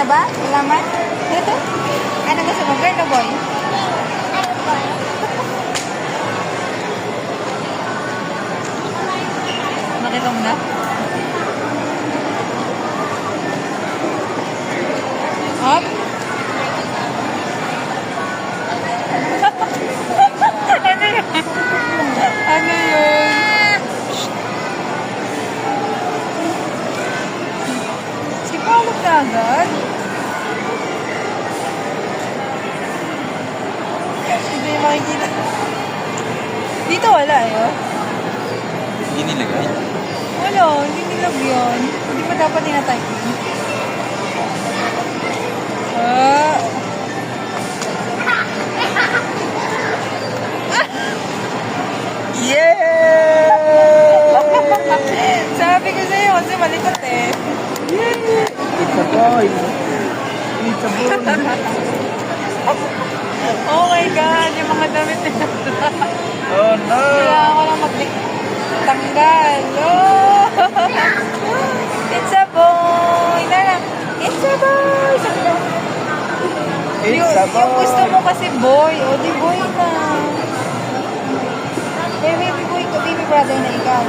na ba? Ilaman? Ano gusto mo? Girl o boy? Makita mo na? Up? Ano yun? Ano yun? Sipalog na agad? Hindi makikita. Dito wala eh, oh. Hindi nilagay. Wala, hindi nilag yun. Hindi pa dapat nina-type yun. Yeah! Sabi ko sa'yo kasi malikot eh. It's a boy. It's a boy. Oh my God, yung mga damit nila. Oh no! Kailangan ko lang tanggal. Oh! It's a boy! Nana, it's a boy! Sabi na. It's a boy. Yung gusto mo kasi boy. O, di boy na. Baby boy ko, baby brother na ikaw.